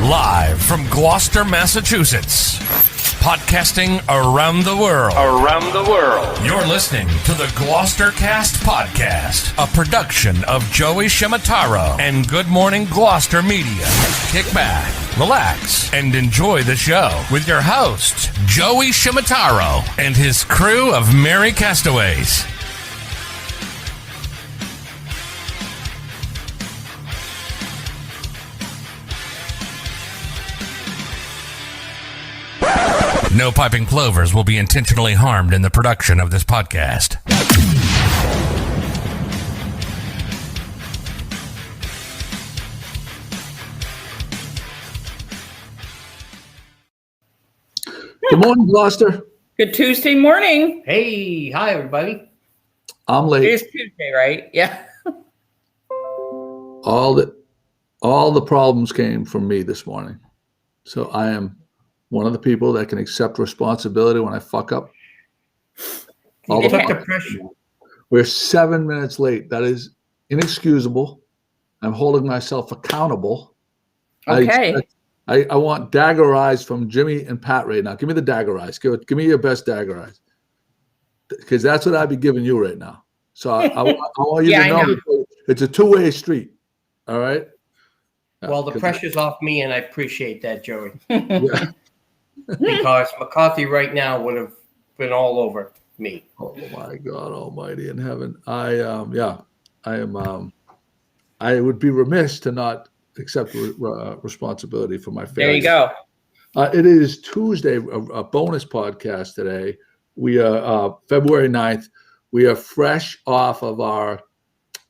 Live from Gloucester, Massachusetts. Podcasting around the world. You're listening to the GloucesterCast podcast, a production of Joey Shimataro and Good Morning Gloucester Media. Kick back, relax, and enjoy the show with your host, Joey Shimataro, and his crew of merry castaways. No piping plovers will be intentionally harmed in the production of this podcast. Good morning, Gloucester. Good Tuesday morning. Hey, hi everybody. I'm late. It is Tuesday, right? Yeah. All the problems came from me this morning. So I am one of the people that can accept responsibility when I fuck up. You took the pressure. We're 7 minutes late. That is inexcusable. I'm holding myself accountable. Okay. I want dagger eyes from Jimmy and Pat right now. Give me the dagger eyes. Give me your best dagger eyes. Because that's what I'd be giving you right now. So I want you to know it's a two-way street. All right? Well, the pressure's off me, and I appreciate that, Joey. Yeah. Because McCarthy right now would have been all over me. Oh my God Almighty in heaven! I would be remiss to not accept responsibility for my failure. There you go. It is Tuesday, a bonus podcast today. We are February 9th. We are fresh off of our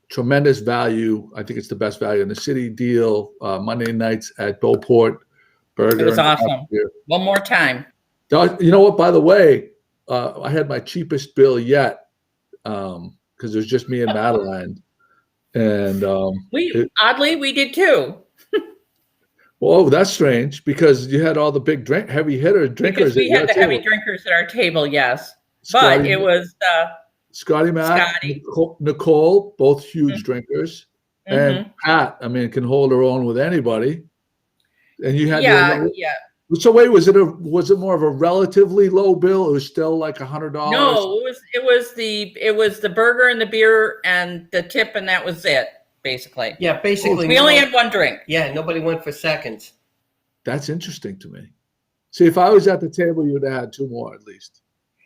tremendous value. I think it's the best value in the city deal. Monday nights at Beauport. Burger. It was awesome. One more time. You know what? By the way, I had my cheapest bill yet because it was just me and Madeline. And oddly, we did too. Well, that's strange because you had all the big heavy hitter drinkers. Because we had the heavy drinkers at our table, yes. Scottie, but it was Scottie, Matt, Nicole, both huge drinkers, and Pat. I mean, can hold her own with anybody. And you had So wait, was it more of a relatively low bill? It was still like $100. No, it was the burger and the beer and the tip, and that was it, basically. Yeah, basically. We only had one drink. Yeah, nobody went for seconds. That's interesting to me. See, if I was at the table, you would have had two more at least.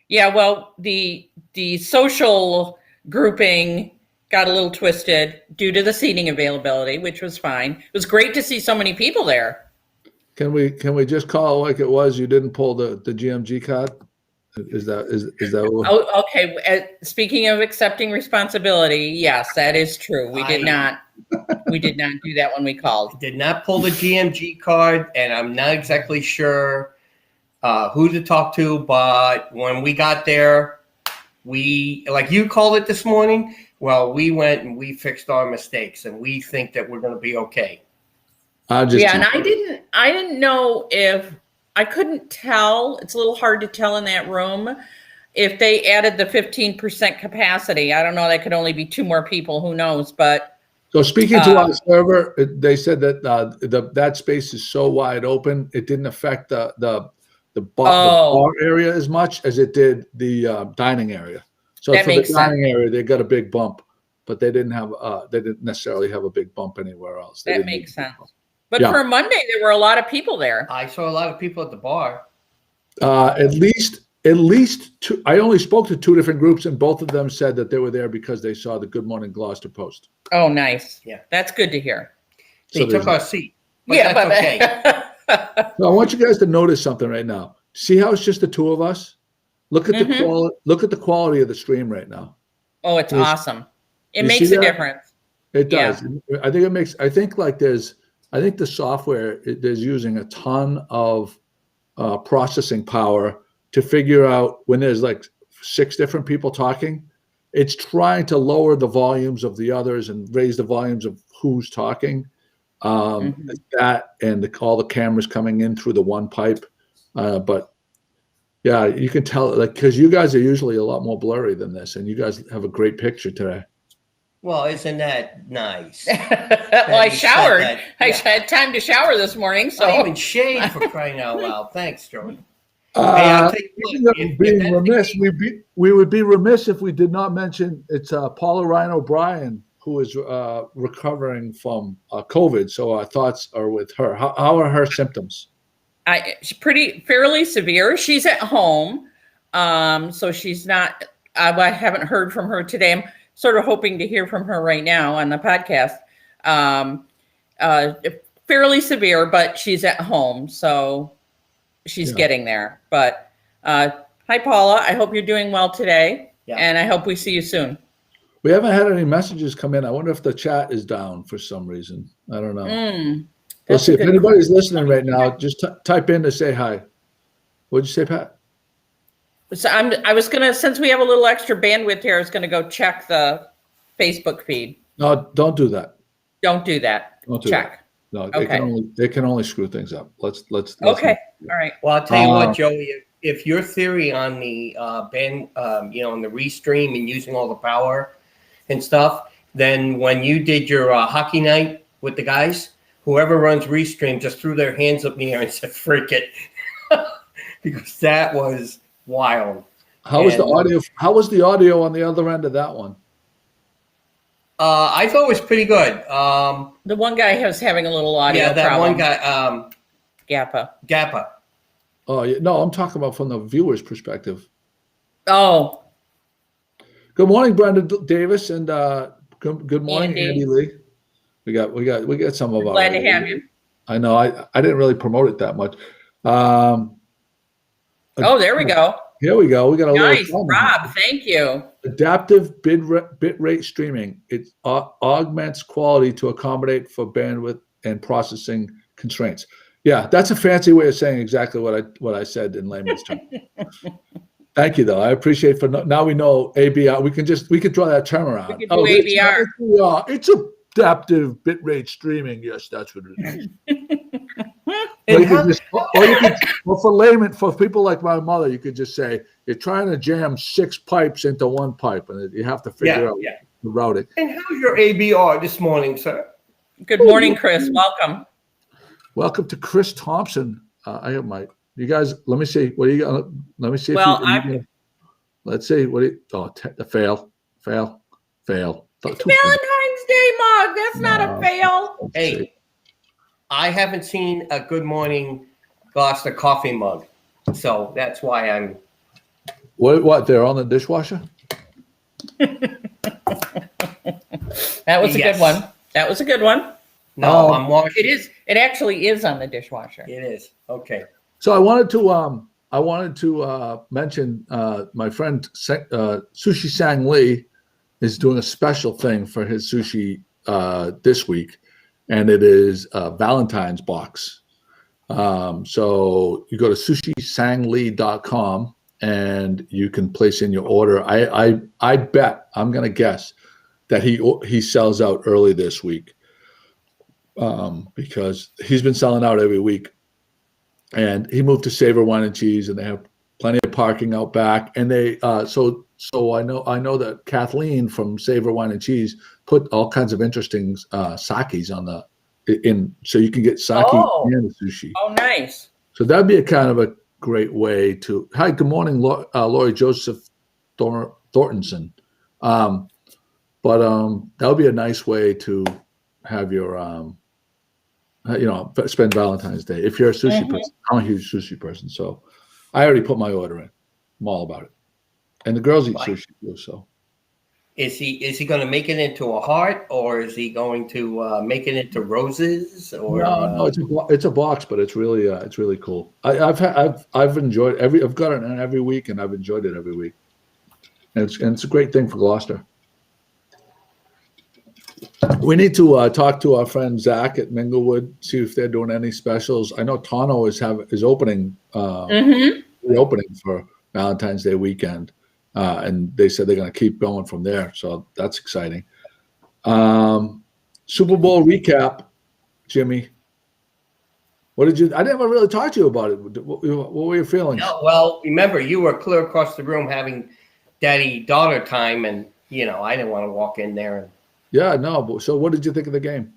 Yeah, well, the social grouping got a little twisted due to the seating availability, which was fine. It was great to see so many people there. Can we just call it like it was? You didn't pull the GMG card. Is that what? Oh, okay. Speaking of accepting responsibility, yes, that is true. We did not do that when we called. Did not pull the GMG card, and I'm not exactly sure who to talk to. But when we got there, we, like you called it this morning. Well, we went and we fixed our mistakes, and we think that we're going to be okay. And I didn't know if I couldn't tell. It's a little hard to tell in that room if they added the 15% capacity. I don't know. That could only be two more people. Who knows? But so speaking to our server, they said that that space is so wide open, it didn't affect the bar area as much as it did the dining area. So for the dining area, they got a big bump, but they didn't necessarily have a big bump anywhere else. That makes sense. But for Monday, there were a lot of people there. I saw a lot of people at the bar. At least two. I only spoke to two different groups, and both of them said that they were there because they saw the Good Morning Gloucester post. Oh, nice. Yeah, that's good to hear. They took our seat. But okay. So I want you guys to notice something right now. See how it's just the two of us? Look at the quality. Look at the quality of the stream right now. Oh, it's awesome. It makes a difference. It does. Yeah. I think it makes. I think the software is using a ton of processing power to figure out when there's like 6 different people talking. It's trying to lower the volumes of the others and raise the volumes of who's talking. That and all the cameras coming in through the one pipe. But yeah, you can tell, like, because you guys are usually a lot more blurry than this, and you guys have a great picture today. Well, isn't that nice? Well, I showered. I had time to shower this morning, so I even shaved for crying out loud. Thanks, Joey. Being remiss, we would be remiss if we did not mention it's Paula Ryan O'Brien, who is recovering from COVID. So our thoughts are with her. How are her symptoms? She's fairly severe. She's at home, so she's not. I haven't heard from her today. I'm sort of hoping to hear from her right now on the podcast. Fairly severe, but she's at home, so she's getting there. But hi, Paula. I hope you're doing well today, and I hope we see you soon. We haven't had any messages come in. I wonder if the chat is down for some reason. I don't know. Let's see if anybody's listening right now. Just type in to say hi. What'd you say, Pat? So I was gonna, since we have a little extra bandwidth here, I was gonna go check the Facebook feed. No, don't do that. Don't do that. Don't do check. That. No, they can only screw things up. Let's okay. All right. Well, I'll tell you what, Joey. If your theory on the band, on the restream and using all the power and stuff, then when you did your hockey night with the guys, whoever runs restream just threw their hands up in the air and said, "Frick it," because that was wild. How was the audio? How was the audio on the other end of that one? I thought it was pretty good. The one guy was having a little audio problem. Yeah, that one guy. Gappa. Oh, yeah. No, I'm talking about from the viewer's perspective. Oh. Good morning, Brenda Davis, and good morning, Andy Lee. We got some of our. Glad to have you. I know. I didn't really promote it that much. There we go. Here we go. We got a nice, little Rob. Thank you. Adaptive bit rate streaming. It augments quality to accommodate for bandwidth and processing constraints. Yeah, that's a fancy way of saying exactly what I said in layman's terms. Thank you, though. I appreciate now we know ABR. We could draw that term around. We could do ABR. It's adaptive bitrate streaming. Yes, that's what it is. For people like my mother, you could just say you're trying to jam 6 pipes into 1 pipe, and you have to figure out the routing. And how's your ABR this morning, sir? Good morning, Chris. Welcome. Welcome to Chris Thompson. I have my. You guys, let me see. What do you got? Let me see. Well, let's see. What do you? Oh, fail. It's Valentine's Day mug. That's not a fail. Hey, I haven't seen a Good Morning Gloucester coffee mug, so that's why I'm. What? They're on the dishwasher. That was a good one. That was a good one. No, I'm washing. It is. It actually is on the dishwasher. It is. Okay. So I wanted to mention my friend Sushi Sang Lee is doing a special thing for his sushi this week, and it is a Valentine's box. So you go to sushisanglee.com and you can place in your order. I bet, I'm going to guess that he sells out early this week because he's been selling out every week. And he moved to Savor Wine and Cheese, and they have plenty of parking out back. And they so I know that Kathleen from Savor Wine and Cheese put all kinds of interesting sakis on so you can get sake and sushi. Oh, nice. So that'd be a kind of a great way to. Hi, good morning, Lori Joseph Thorntonson. But that would be a nice way to have your spend Valentine's Day. If you're a sushi person, I'm a huge sushi person, so I already put my order in. I'm all about it. And the girls eat sushi too, so. Is he going to make it into a heart, or is he going to make it into roses? Or no, it's a box, but it's really cool. I've enjoyed I've got it in every week, and I've enjoyed it every week. And it's a great thing for Gloucester. We need to talk to our friend Zach at Minglewood, see if they're doing any specials. I know Tono is opening reopening for Valentine's Day weekend, and they said they're going to keep going from there. So that's exciting. Super Bowl recap, Jimmy. What did you? I never really talked to you about it. What were your feelings? No, well, remember you were clear across the room having daddy-daughter time, and I didn't want to walk in there and Yeah, no. So what did you think of the game?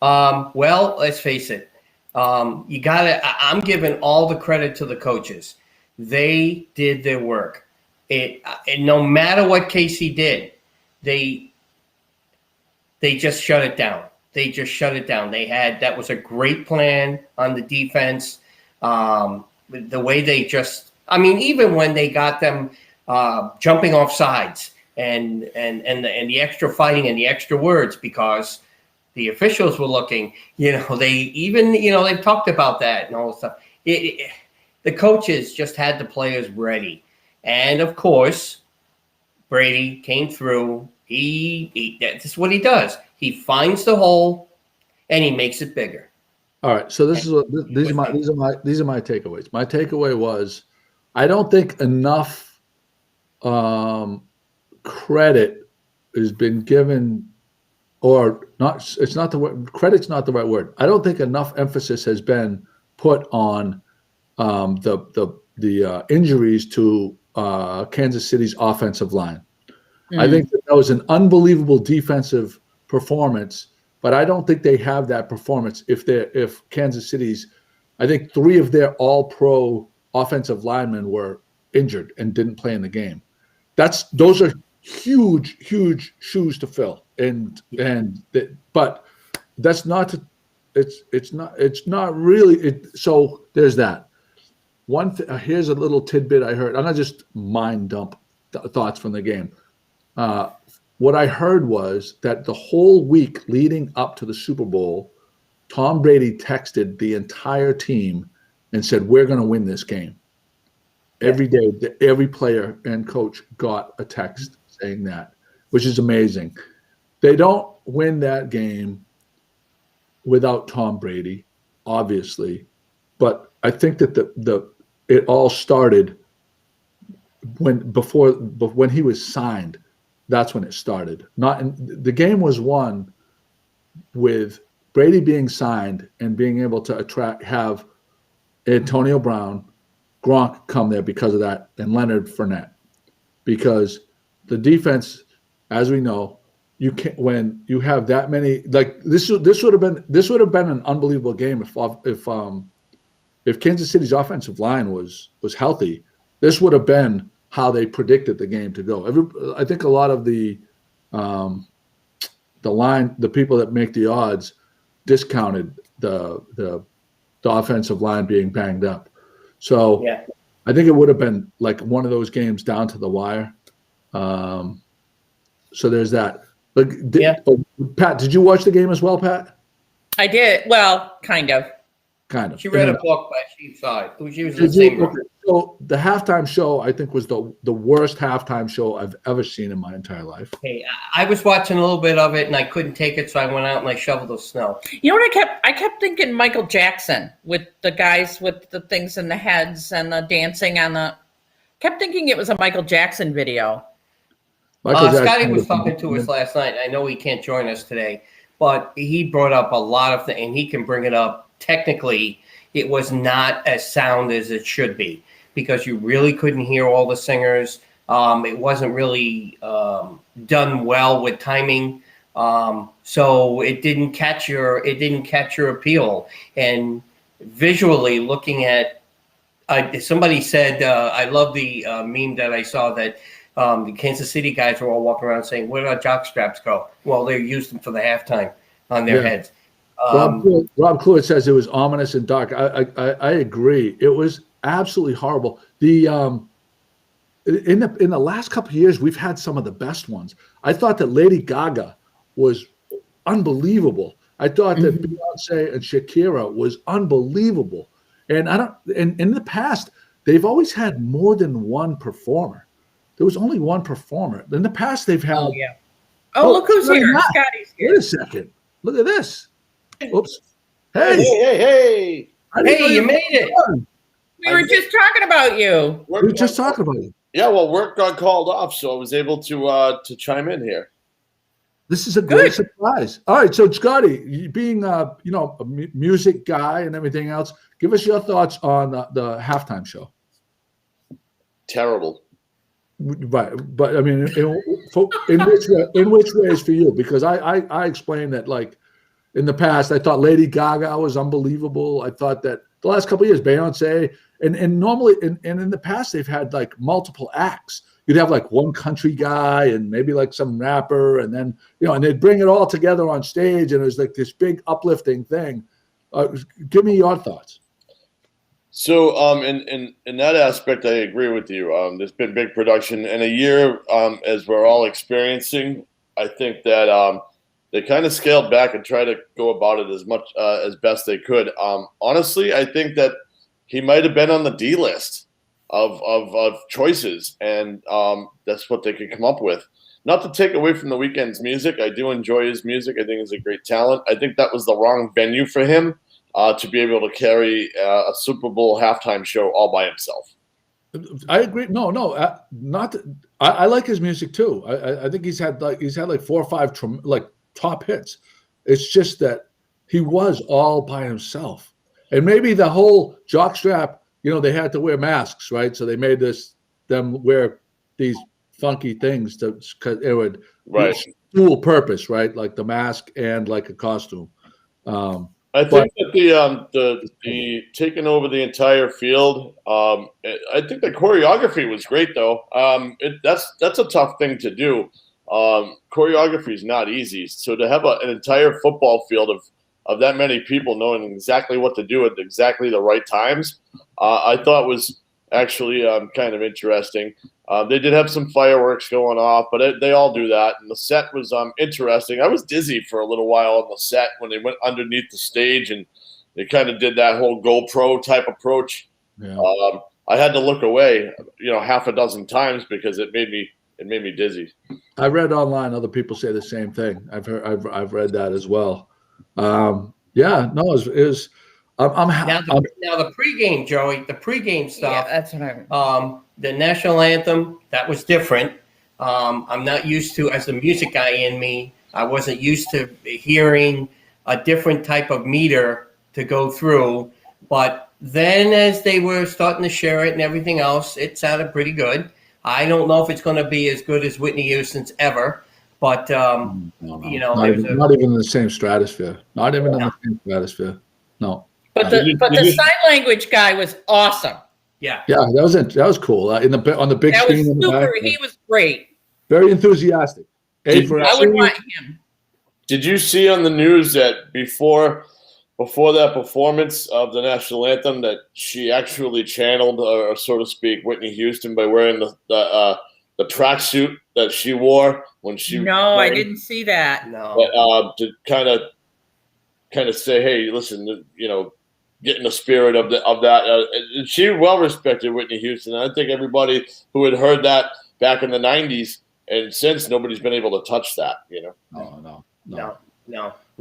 Well, let's face it. I'm giving all the credit to the coaches. They did their work. And no matter what Casey did, they just shut it down. They just shut it down. That was a great plan on the defense. The way they even when they got them jumping off sides and the extra fighting and the extra words because the officials were looking, they've talked about that and all this stuff. The coaches just had the players ready. And of course, Brady came through. This is what he does. He finds the hole and he makes it bigger. All right. So these are my takeaways. My takeaway was, I don't think enough credit has been given, or not. It's not the word. Credit's not the right word. I don't think enough emphasis has been put on the injuries to Kansas City's offensive line. I think that was an unbelievable defensive performance, but I don't think they have that performance if Kansas City's. I think 3 of their All-Pro offensive linemen were injured and didn't play in the game. Those are huge shoes to fill, but that's not. It's not really. So there's that. Here's a little tidbit I heard. I'm gonna just mind dump thoughts from the game. What I heard was that the whole week leading up to the Super Bowl, Tom Brady texted the entire team and said, "We're going to win this game." Every day, every player and coach got a text saying that, which is amazing. They don't win that game without Tom Brady, obviously, but I think that it all started when he was signed. That's when it started. The game was won with Brady being signed and being able to have Antonio Brown, Gronk come there because of that, and Leonard Fournette. Because the defense, as we know, you can't when you have that many. Like this would have been an unbelievable game if Kansas City's offensive line was healthy. This would have been how they predicted the game to go. I think a lot of the people that make the odds discounted the offensive line being banged up. So yeah. I think it would have been like one of those games down to the wire. So there's that. Pat, did you watch the game as well, Pat? I did. Well, kind of. She read a book, but she saw it. She was in the same room. So the halftime show, I think, was the worst halftime show I've ever seen in my entire life. Hey, I was watching a little bit of it, and I couldn't take it, so I went out and I shoveled the snow. You know what I kept thinking? Michael Jackson with the guys with the things in the heads and the dancing on the. Kept thinking it was a Michael Jackson video. Scottie was talking to us last night. I know he can't join us today, but he brought up a lot of things, and he can bring it up. Technically, it was not as sound as it should be because you really couldn't hear all the singers. It wasn't really done well with timing, so it didn't catch your appeal. And visually, looking at, somebody said, I love the meme that I saw that the Kansas City guys were all walking around saying, "Where did our jock straps go?" Well, they used them for the halftime on their heads. Rob Cluett says it was ominous and dark. I agree. It was absolutely horrible. In the last couple of years, we've had some of the best ones. I thought that Lady Gaga was unbelievable. I thought that Beyonce and Shakira was unbelievable. And in the past, they've always had more than one performer. There was only one performer. In the past, they've had. Oh yeah. Oh, look who's here! Scottie's here. Wait a second. Look at this. Oops. Hey, Hey, you made it. We were just talking about you. We were just talking about you. Yeah, well, work got called off, so I was able to chime in here. This is a great surprise. All right, so Scottie, being a music guy and everything else, give us your thoughts on the halftime show. Terrible. Right, but I mean, in which ways for you? Because I explained that, like, in the past, I thought Lady Gaga was unbelievable. I thought that the last couple of years, Beyonce, and normally, and in the past, they've had like multiple acts. You'd have like one country guy and maybe like some rapper, and then, and they'd bring it all together on stage, and it was like this big uplifting thing. Give me your thoughts. So, in that aspect, I agree with you. There's been big production in a year, as we're all experiencing. I think that they kind of scaled back and tried to go about it as much as best they could. Honestly, I think that he might have been on the D list of choices, and that's what they could come up with. Not to take away from The Weeknd's music, I do enjoy his music. I think he's a great talent. I think that was the wrong venue for him to be able to carry a Super Bowl halftime show all by himself. I agree. No, not. I like his music too. I think he's had like 4 or 5 top hits. It's just that he was all by himself, and maybe the whole jockstrap. They had to wear masks, right? So they made them wear these funky things because it would dual purpose, right? Like the mask and like a costume. I think that the taking over the entire field. I think the choreography was great, though. That's a tough thing to do. Choreography is not easy. So to have an entire football field of that many people knowing exactly what to do at exactly the right times, I thought was actually kind of interesting. They did have some fireworks going off, but they all do that. And the set was interesting. I was dizzy for a little while on the set when they went underneath the stage and they kind of did that whole GoPro type approach. Yeah. I had to look away, half a dozen times because it made me dizzy. I read online other people say the same thing. I've read that as well. I'm now the pregame, Joey. The pregame stuff. Yeah, that's what the national anthem, that was different. I'm not used to, as the music guy in me, I wasn't used to hearing a different type of meter to go through. But then as they were starting to share it and everything else, it sounded pretty good. I don't know if it's going to be as good as Whitney Houston's ever, but not even in the same stratosphere. Not even in the same stratosphere. No. But the sign language guy was awesome. Yeah, that was cool. On the big screen in the back. He was great. Very enthusiastic. I would want him. Did you see on the news that before that performance of the national anthem that she actually channeled, or so to speak, Whitney Houston by wearing the tracksuit that she wore when she? No, I didn't see that. No. To kind of say, hey, listen, get in the spirit of that. She well respected Whitney Houston. I think everybody who had heard that back in the '90s and since, nobody's been able to touch that. No, not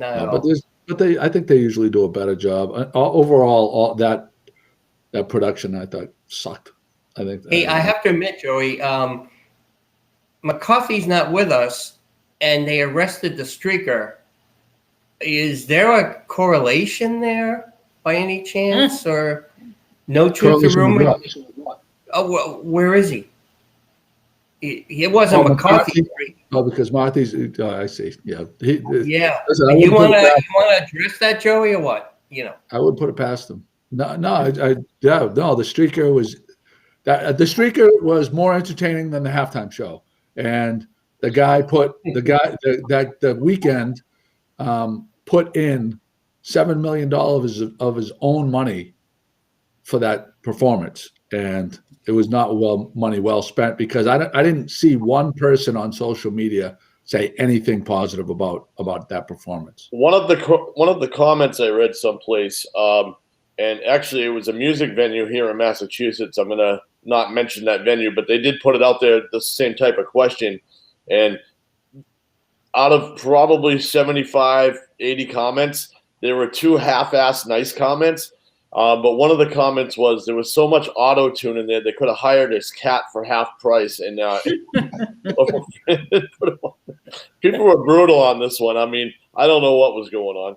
at all. But I think they usually do a better job. Overall, all that production I thought sucked. I have to admit, Joey, McCarthy's not with us, and they arrested the streaker. Is there a correlation there by any chance, or no truth to rumor? Oh, well, where is he? It wasn't McCarthy. Because Marty's. I see. Yeah. Listen, you want to address that, Joey, or what? I would put it past him. No. The streaker was that. The streaker was more entertaining than the halftime show, and the Weeknd put in $7 million of his own money for that performance, and it was not money well spent, because I didn't see one person on social media say anything positive about that performance. One of the comments I read someplace, and actually it was a music venue here in Massachusetts. I'm gonna not mention that venue, but they did put it out there, the same type of question, and out of probably 75, 80 comments, there were 2 half-assed nice comments. But one of the comments was there was so much auto-tune in there, they could have hired his cat for half price. And people were brutal on this one. I mean, I don't know what was going on.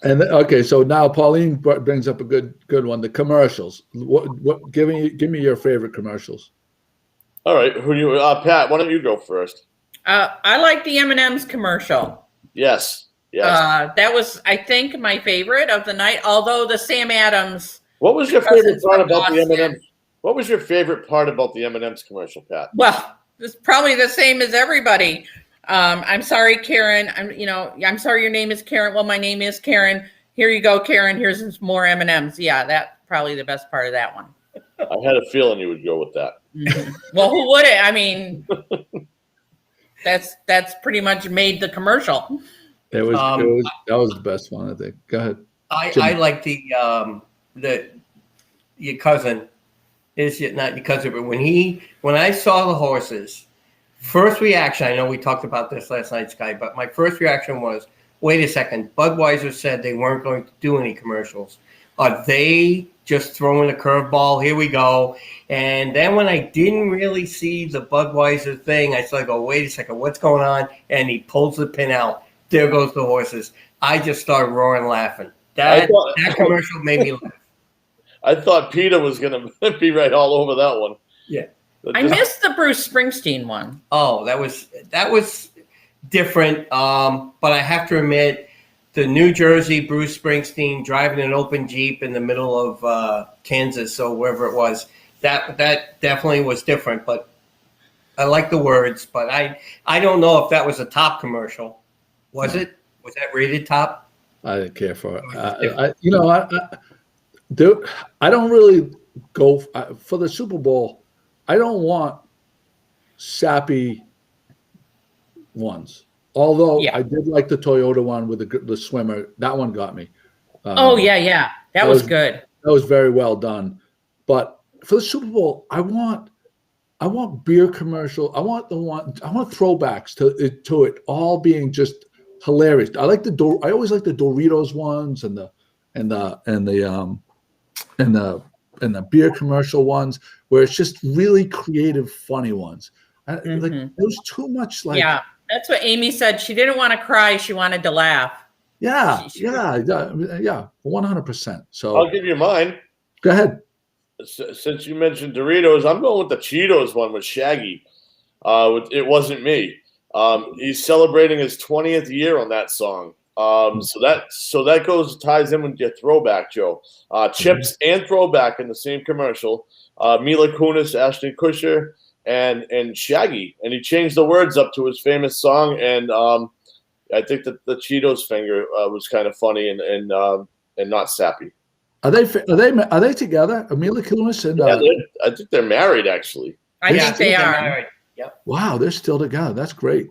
And okay, so now Pauline brings up a good one. The commercials. What? Give me your favorite commercials. All right. Who do you? Pat, why don't you go first? I like the M&M's commercial. Yes. That was, I think, my favorite of the night. Although the Sam Adams. What was your favorite part about the M&M's? What was your favorite part about the M&M's commercial, Pat? Well, it's probably the same as everybody. I'm sorry, Karen. I'm sorry your name is Karen. Well, my name is Karen. Here you go, Karen. Here's some more M&Ms. Yeah, that's probably the best part of that one. I had a feeling you would go with that. Mm-hmm. Well, who would it? I mean, that's pretty much made the commercial. That was the best one, I think. Go ahead. I like your cousin. Is it not your cousin? But when I saw the horses, first reaction, I know we talked about this last night, Sky, but my first reaction was, wait a second. Budweiser said they weren't going to do any commercials. Are they just throwing a curveball? Here we go. And then when I didn't really see the Budweiser thing, I started go, wait a second, what's going on? And he pulls the pin out. There goes the horses. I just started roaring laughing. That commercial made me laugh. I thought Peter was going to be right all over that one. Yeah. I missed the Bruce Springsteen one. Oh, that was different. But I have to admit, the New Jersey Bruce Springsteen driving an open Jeep in the middle of Kansas or wherever it was, that definitely was different. But I like the words. But I don't know if that was a top commercial. Was it? Was that rated top? I didn't care for it. I don't really go for the Super Bowl. I don't want sappy ones. Although I did like the Toyota one with the swimmer. That one got me. Yeah. That was good. That was very well done. But for the Super Bowl, I want beer commercial. I want throwbacks to it all being just hilarious. I always like the Doritos ones and the beer commercial ones where it's just really creative, funny ones. Like there was too much like. Yeah, that's what Amy said. She didn't want to cry. She wanted to laugh. Yeah, 100%. So I'll give you mine. Go ahead. Since you mentioned Doritos, I'm going with the Cheetos one with Shaggy. It wasn't me. He's celebrating his 20th year on that song. So that ties in with your throwback, Joe. Chips and throwback in the same commercial. Mila Kunis, Ashton Kutcher, and Shaggy, and he changed the words up to his famous song. And I think that the Cheetos finger was kind of funny and not sappy. Are they together? Mila Kunis and I think they're married actually. I think they are married. Yep. Wow, they're still together. That's great.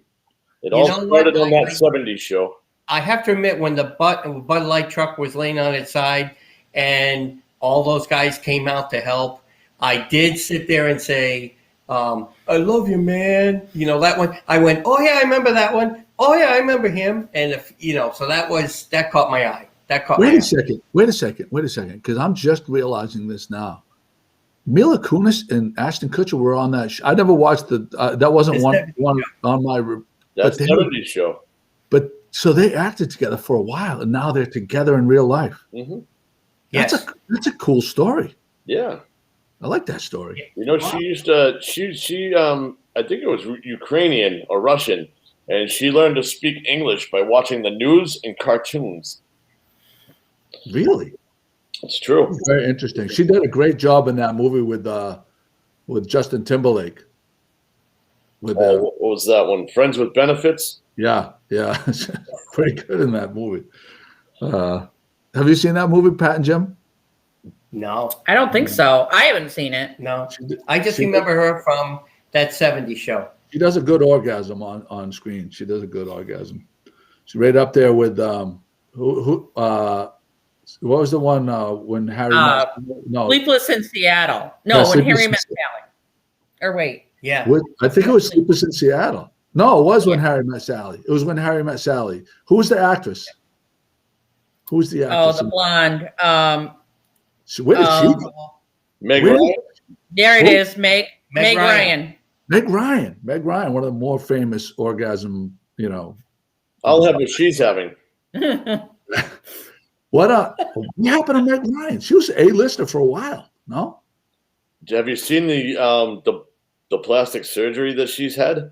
It all started on that 70s show. I have to admit, when the Bud Light truck was laying on its side and all those guys came out to help, I did sit there and say, I love you, man. That one. I went, oh, yeah, I remember that one. Oh, yeah, I remember him. And, so that caught my eye. Wait a second, because I'm just realizing this now. Mila Kunis and Ashton Kutcher were on that show. I never watched that wasn't one on my. That's the 70s show. But so they acted together for a while, and now they're together in real life. Mm-hmm. Yes. That's a cool story. Yeah, I like that story. She used to. She I think it was Ukrainian or Russian, and she learned to speak English by watching the news and cartoons. Really? It's true. Very interesting. She did a great job in that movie with Justin Timberlake. What was that one? Friends with Benefits? Yeah. Pretty good in that movie. Have you seen that movie, Pat and Jim? No. I don't think so. I haven't seen it. No. I just remember her from that 70s show. She does a good orgasm on screen. She does a good orgasm. She's right up there with what was the one when Harry Sleepless in Seattle. No, when Harry met Sally. Or wait. Yeah. I think it was Sleepless in Seattle. No, it was when Harry met Sally. It was when Harry met Sally. Who was the actress? Who's the actress? Oh, the blonde. Where did she go? Meg Ryan. There it is, Meg Ryan. Meg Ryan, one of the more famous orgasm, I'll have what she's having. What happened to Meg Ryan? She was an A-lister for a while, no? Have you seen the the plastic surgery that she's had?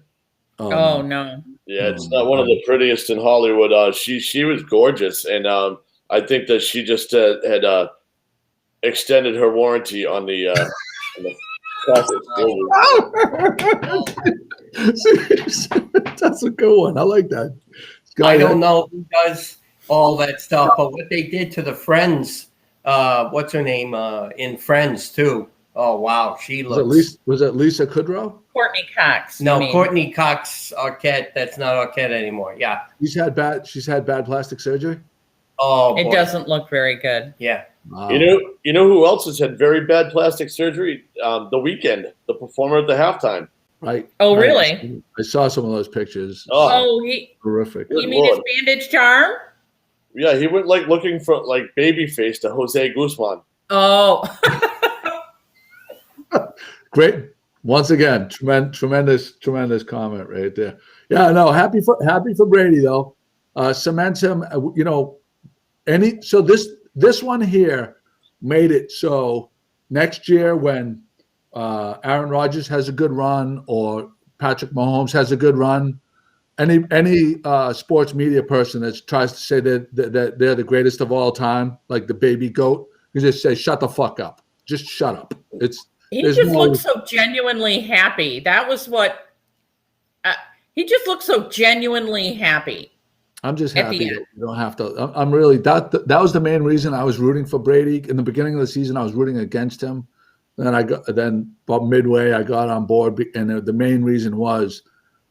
Oh no. Yeah, it's not one of the prettiest in Hollywood. She was gorgeous, and I think that she just had extended her warranty on the plastic surgery. That's a good one. I like that. I don't know who does all that stuff, but what they did to the Friends, what's her name in Friends too? Oh wow, she looks. Was it Lisa Kudrow? Courtney Cox. No, Courtney Cox Arquette. That's not Arquette anymore. Yeah, She's had bad plastic surgery. Oh, boy. It doesn't look very good. Yeah. Wow. You know who else has had very bad plastic surgery? The Weeknd, the performer at the halftime. Right. Oh, really? I saw some of those pictures. Oh, he horrific. You mean his bandage charm? Yeah, he went like looking for like Babyface to Jose Guzman. Oh. Great. Once again, tremendous comment right there. Yeah, no, happy for Brady though. Cements him. So this one here made it so next year when Aaron Rodgers has a good run or Patrick Mahomes has a good run, any sports media person that tries to say that they're the greatest of all time, like the baby goat, you just say, "Shut the fuck up. Just shut up." He just looks so genuinely happy. That was what he just looked so genuinely happy. I'm just happy that you don't have to. I'm really that was the main reason I was rooting for Brady in the beginning of the season. I was rooting against him. Then about midway I got on board, and the main reason was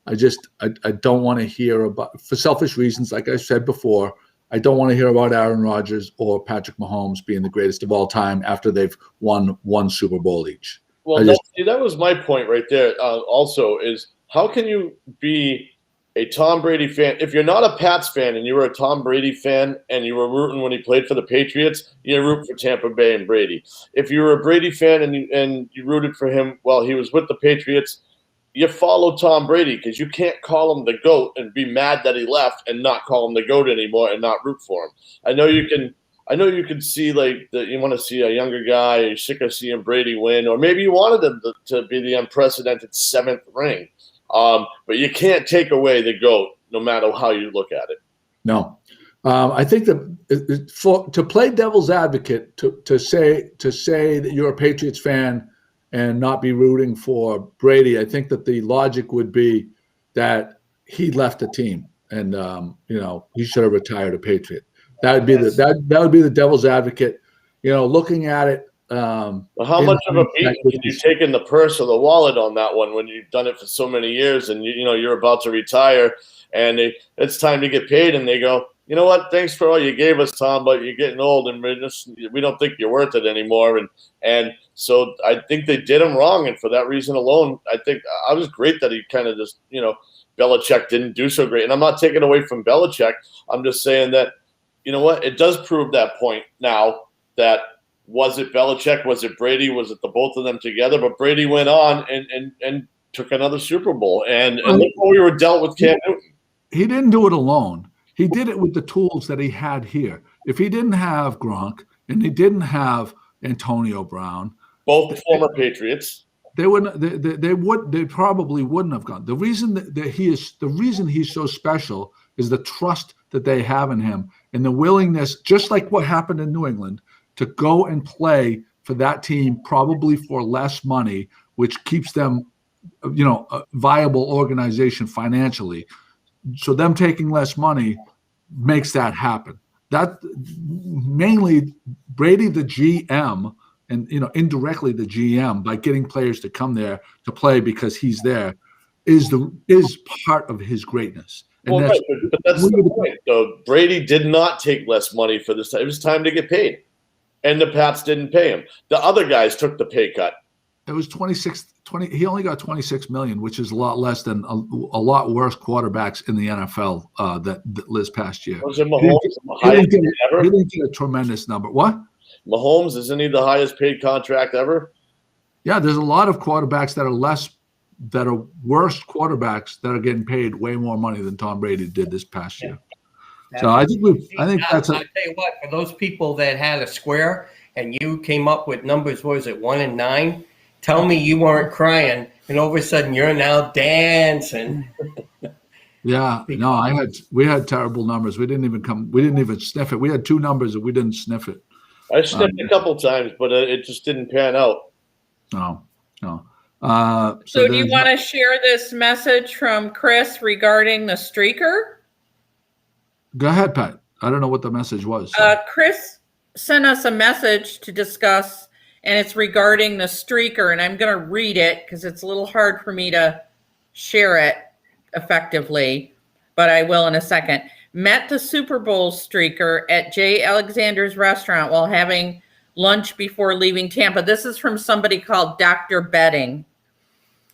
I don't want to hear about, for selfish reasons, like I said before, I don't want to hear about Aaron Rodgers or Patrick Mahomes being the greatest of all time after they've won one Super Bowl each. Well, that was my point right there. Also, is how can you be a Tom Brady fan if you're not a Pats fan and you were a Tom Brady fan and you were rooting when he played for the Patriots? You root for Tampa Bay and Brady. If you were a Brady fan and you rooted for him while he was with the Patriots, you follow Tom Brady because you can't call him the GOAT and be mad that he left and not call him the GOAT anymore and not root for him. I know you can see like that you want to see a younger guy, you're sick of seeing Brady win, or maybe you wanted him to be the unprecedented 7th ring. But you can't take away the GOAT no matter how you look at it. No. I think that to play devil's advocate, to say that you're a Patriots fan and not be rooting for Brady, I think that the logic would be that he left the team and he should have retired a Patriot. That would be that would be the devil's advocate. Looking at it. How much of a beat can you take in the purse or the wallet on that one when you've done it for so many years and you're about to retire and it's time to get paid and they go, you know what? Thanks for all you gave us, Tom, but you're getting old and we don't think you're worth it anymore. And so I think they did him wrong, and for that reason alone, I think I was great that he kind of just Belichick didn't do so great. And I'm not taking away from Belichick. I'm just saying that it does prove that point now that. Was it Belichick? Was it Brady? Was it the both of them together? But Brady went on and took another Super Bowl. And look what we were dealt with Cam Newton. He didn't do it alone. He did it with the tools that he had here. If he didn't have Gronk and he didn't have Antonio Brown, both former Patriots, they probably wouldn't have gone. The reason he's so special is the trust that they have in him and the willingness, just like what happened in New England, to go and play for that team probably for less money, which keeps them, a viable organization financially. So them taking less money makes that happen. That mainly Brady, the GM, and indirectly the GM by getting players to come there to play because he's there is part of his greatness. And but that's the point. So Brady did not take less money for this time. It was time to get paid. And the Pats didn't pay him. The other guys took the pay cut. It was 20. He only got $26 million, which is a lot less than a lot worse quarterbacks in the NFL that this past year. Was it Mahomes? He didn't get a tremendous number. What? Mahomes, isn't he the highest paid contract ever? Yeah, there's a lot of quarterbacks that are worse quarterbacks that are getting paid way more money than Tom Brady did this past year. So I think that's. I'll tell you what, for those people that had a square and you came up with numbers, what was it, 1 and 9? Tell me you weren't crying and all of a sudden you're now dancing. Yeah, no, we had terrible numbers. We didn't even sniff it. We had 2 numbers and we didn't sniff it. I sniffed a couple times, but it just didn't pan out. No. So do you want to share this message from Chris regarding the streaker? Go ahead, Pat. I don't know what the message was. So. Chris sent us a message to discuss, and it's regarding the streaker, and I'm going to read it because it's a little hard for me to share it effectively, but I will in a second. Met the Super Bowl streaker at J. Alexander's restaurant while having lunch before leaving Tampa. This is from somebody called Dr. Betting.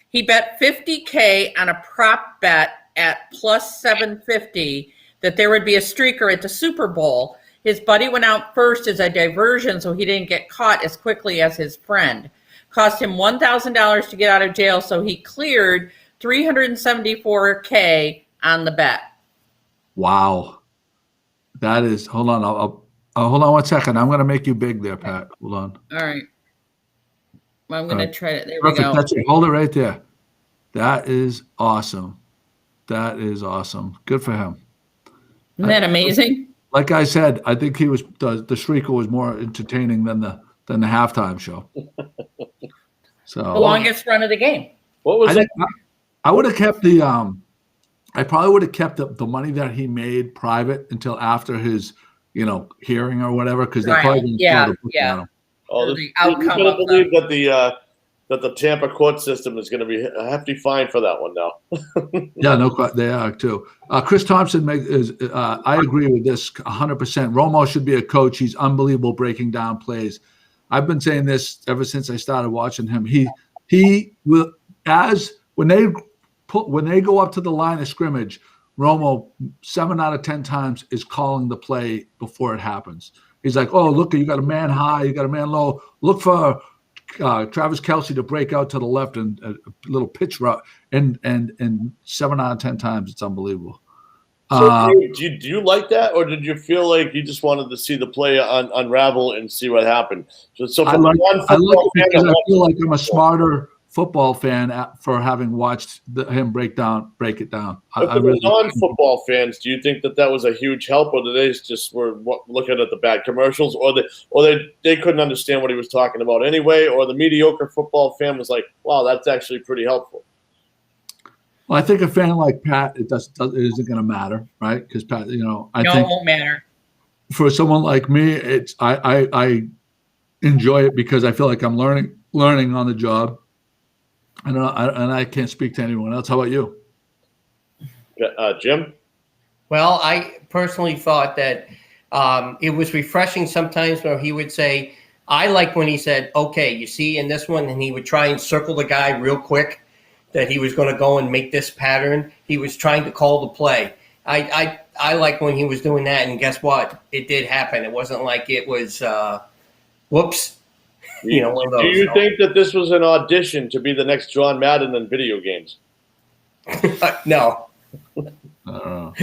He bet $50K on a prop bet at plus 750 that there would be a streaker at the Super Bowl. His buddy went out first as a diversion so he didn't get caught as quickly as his friend. Cost him $1,000 to get out of jail, so he cleared $374K on the bet. Wow. That is, hold on. Hold on 1 second. I'm going to make you big there, Pat. Hold on. All right. I'm going to try it. There Perfect. we go. That's it. Hold it right there. That is awesome. That is awesome. Good for him. Isn't that amazing? Like I said, I think the streaker was more entertaining than the halftime show. So the longest run of the game. What was it? I would have kept I probably would have kept the money that he made private until after his, hearing or whatever, because they're probably going to throw the book at him. Oh, the outcome. You believe that the Tampa court system is going to be a hefty fine for that one now. Yeah, no, they are too. Chris Thompson I agree with this 100%. Romo should be a coach. He's unbelievable breaking down plays. I've been saying this ever since I started watching him. He will, when they go up to the line of scrimmage, Romo 7 out of 10 times is calling the play before it happens. He's like, "Oh, look, you got a man high, you got a man low. Look for Travis Kelce to break out to the left and a little pitch route." And 7 out of 10 times, it's unbelievable. So do you like that, or did you feel like you just wanted to see the play unravel and see what happened? So I like it because I feel like I'm a smarter football fan for having watched him break it down. I really non-football fans, do you think that was a huge help, or they just were looking at the bad commercials, or they couldn't understand what he was talking about anyway, or the mediocre football fan was like, "Wow, that's actually pretty helpful"? Well, I think a fan like Pat, it isn't going to matter, right? Because Pat, I think it won't matter. For someone like me, I enjoy it because I feel like I'm learning on the job. And I can't speak to anyone else. How about you? Jim? Well, I personally thought that it was refreshing sometimes where he would say, I like when he said, "Okay, you see in this one," and he would try and circle the guy real quick that he was going to go and make this pattern. He was trying to call the play. I like when he was doing that, and guess what? It did happen. It wasn't like it was, whoops. Do you think that this was an audition to be the next John Madden in video games? No. No.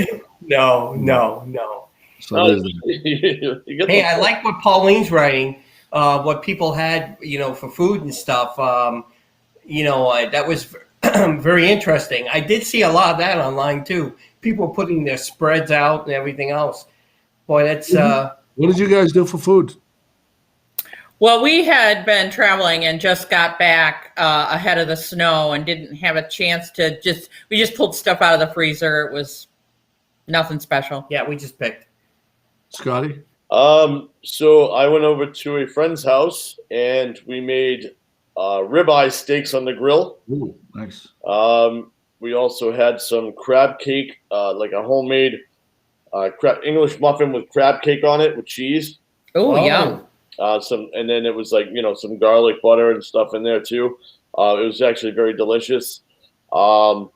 So hey, I like what Pauline's writing, what people had, for food and stuff. That was very interesting. I did see a lot of that online too. People putting their spreads out and everything else. Boy, that's. What did you guys do for food? Well, we had been traveling and just got back ahead of the snow and didn't have a chance to we just pulled stuff out of the freezer. It was nothing special. Yeah, we just picked. Scottie? So I went over to a friend's house and we made ribeye steaks on the grill. Ooh, nice. We also had some crab cake, like a homemade English muffin with crab cake on it with cheese. Oh, yum. And then it was like, some garlic butter and stuff in there too. It was actually very delicious. And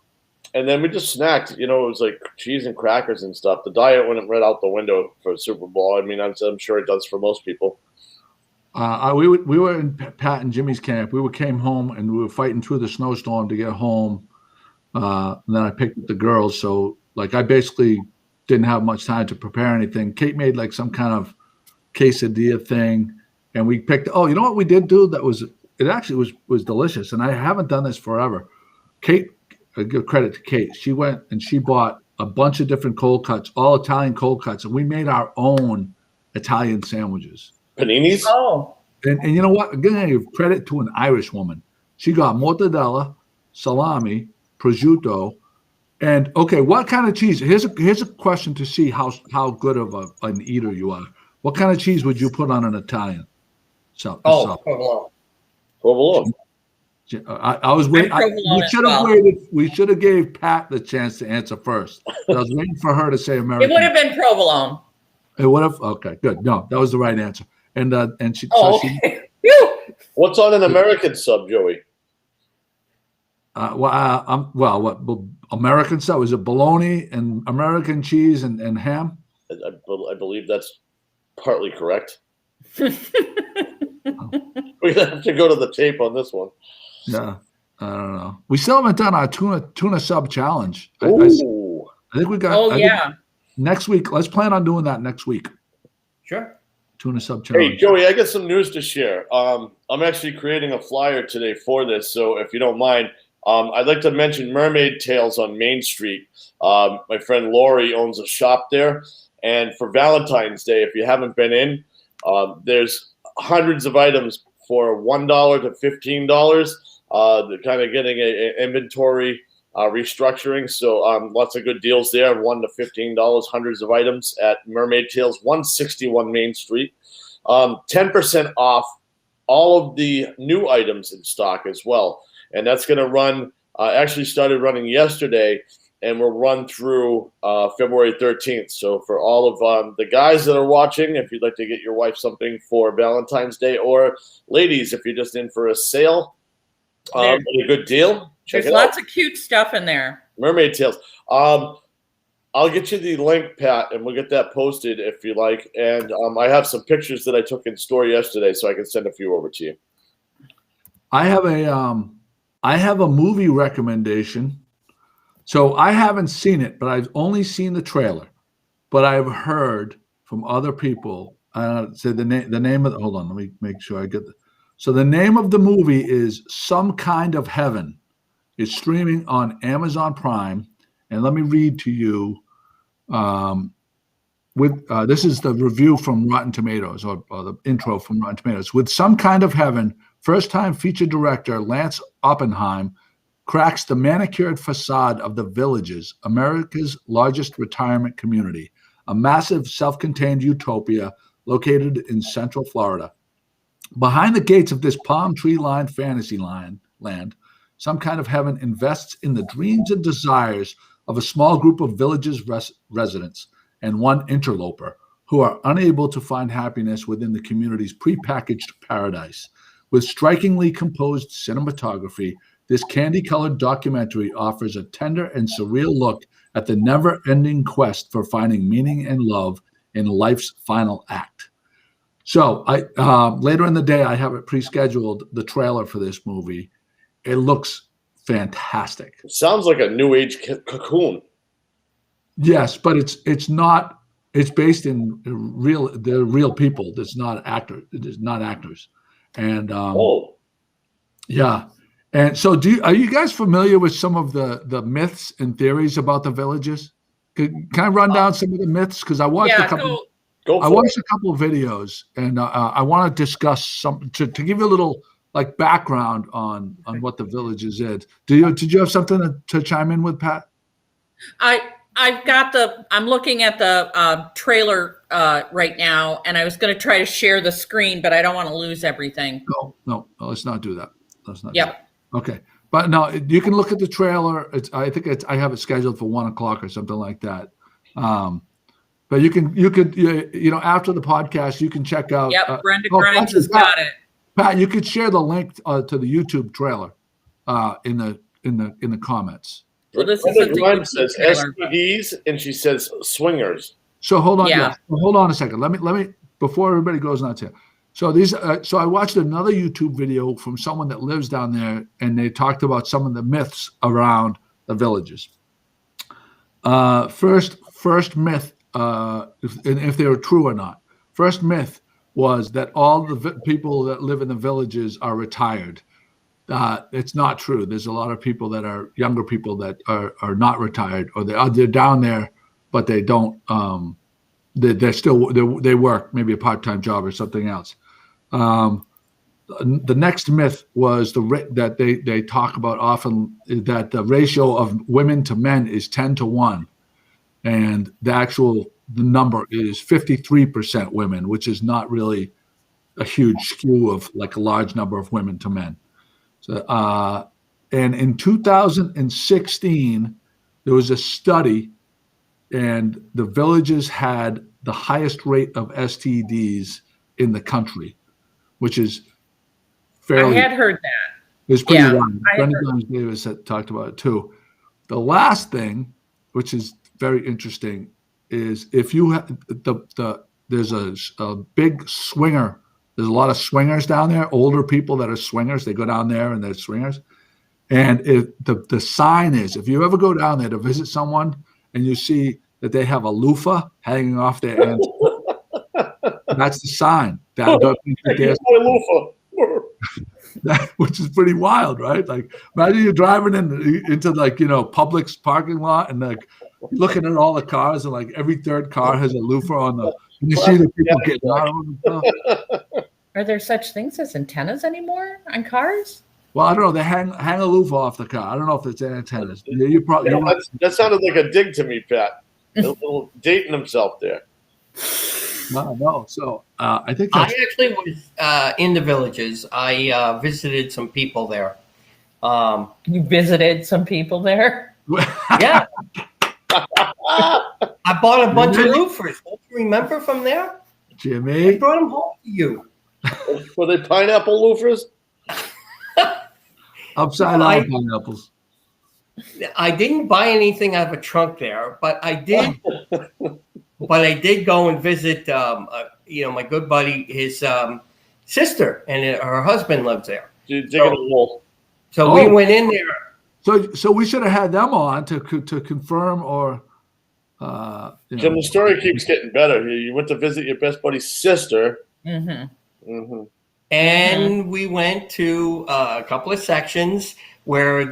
then we just snacked, it was like cheese and crackers and stuff. The diet went right out the window for Super Bowl. I mean, I'm sure it does for most people. We were in Pat and Jimmy's camp. We came home and we were fighting through the snowstorm to get home. And then I picked up the girls. So I basically didn't have much time to prepare anything. Kate made some kind of quesadilla thing, and we picked. Oh, you know what we did do? actually was delicious, and I haven't done this forever. Kate, I give credit to Kate. She went and she bought a bunch of different cold cuts, all Italian cold cuts, and we made our own Italian sandwiches. Paninis? Oh. And you know what? I'm gonna give credit to an Irish woman. She got mortadella, salami, prosciutto, and okay, what kind of cheese? Here's a question to see how good of an eater you are. What kind of cheese would you put on an Italian? Provolone. I was waiting. We should have gave Pat the chance to answer first. I was waiting for her to say American. It would have been provolone. It would have. Okay, good. No, that was the right answer. And she. Oh, so okay. What's on an American sub, Joey? What American stuff? Is it bologna and American cheese and ham? I believe that's partly correct. We have to go to the tape on this one. Yeah, I don't know. We still haven't done our tuna sub challenge. I think we got. Oh yeah. Next week, let's plan on doing that next week. Sure. Tuna sub challenge. Hey Joey, I got some news to share. I'm actually creating a flyer today for this, so if you don't mind, I'd like to mention Mermaid Tales on Main Street. My friend Lori owns a shop there, and for Valentine's Day, if you haven't been in, there's hundreds of items for $1 to $15. They're kind of getting an inventory restructuring, so lots of good deals there. $1 to $15, hundreds of items at Mermaid Tales, 161 Main Street. 10% off all of the new items in stock as well, and that's going to run. Actually, started running yesterday, and will run through February 13th. So for all of the guys that are watching, if you'd like to get your wife something for Valentine's Day, or ladies, if you're just in for a sale, a good deal, check it out. There's lots of cute stuff in there. Mermaid Tales. I'll get you the link, Pat, and we'll get that posted if you like. And I have some pictures that I took in store yesterday, so I can send a few over to you. I have a movie recommendation. So I haven't seen it, but I've only seen the trailer. But I've heard from other people. Say the name of. Hold on, let me make sure I get the. So the name of the movie is Some Kind of Heaven. It's streaming on Amazon Prime, and let me read to you. This is the review from Rotten Tomatoes, or the intro from Rotten Tomatoes. With Some Kind of Heaven, first-time feature director Lance Oppenheim cracks the manicured facade of the Villages, America's largest retirement community, a massive self-contained utopia located in Central Florida. Behind the gates of this palm tree-lined fantasy land, Some Kind of Heaven invests in the dreams and desires of a small group of Villages residents and one interloper who are unable to find happiness within the community's prepackaged paradise. With strikingly composed cinematography, this candy-colored documentary offers a tender and surreal look at the never-ending quest for finding meaning and love in life's final act. So later in the day, I have it pre-scheduled, the trailer for this movie. It looks fantastic. It sounds like a new age Cocoon. Yes, but it's not. It's based in real people. It's not actors. And yeah. And so, are you guys familiar with some of the myths and theories about the Villages? Can I run down some of the myths? Because I watched a couple. I watched a couple of videos, and I want to discuss some to give you a little like background on what the Villages is. Did you have something to chime in with, Pat? I'm looking at the trailer right now, and I was going to try to share the screen, but I don't want to lose everything. No, let's not do that. Let's not. Yep. Okay, but no, you can look at the trailer. I have it scheduled for 1:00 or something like that. But you could after the podcast you can check out. Yep, Brenda Grimes has got it. Pat, you could share the link to the YouTube trailer in the comments. Well, this Brenda Grimes says STDs, and she says swingers. So hold on, yeah. Hold on a second. Let me before everybody goes nuts here. So so I watched another YouTube video from someone that lives down there, and they talked about some of the myths around the Villages. First myth, if they were true or not. First myth: was that all the people that live in the villages are retired. It's not true. There's a lot of people that are younger people that are not retired, or they're down there, but they don't. They work maybe a part-time job or something else. The next myth was that they talk about often, that the ratio of women to men is 10-1, and the number is 53% women, which is not really a huge skew of like a large number of women to men. So, and in 2016, there was a study, and the villages had the highest rate of STDs in the country, which is fairly. I had heard that. It was pretty wild. Brendan Davis had talked about it too. The last thing, which is very interesting, is if you have there's a big swinger. There's a lot of swingers down there, older people that are swingers. They go down there and they're swingers. And the sign is, if you ever go down there to visit someone and you see that they have a loofah hanging off their ends, that's the sign. Which is pretty wild, right? Like, imagine you're driving into like, Publix parking lot, and like looking at all the cars, and like every third car has a loofah on the. And you see the people getting out of them and stuff. Are there such things as antennas anymore on cars? Well, I don't know. They hang a loofah off the car. I don't know if it's antennas. You probably. That sounded like a dig to me, Pat. A little dating himself there. No. So I think I actually was in the villages. I visited some people there. You visited some people there? Yeah. I bought a bunch of loofahs. Don't you remember from there? Jimmy? I brought them home to you. Were they pineapple loafers? Upside down pineapples. I didn't buy anything out of a trunk there, but I did. But I did go and visit, my good buddy, his sister, and her husband lives there. So we went in there. So we should have had them on to confirm or. Jim, the story keeps getting better. You went to visit your best buddy's sister. Mm-hmm. Mm-hmm. And we went to a couple of sections where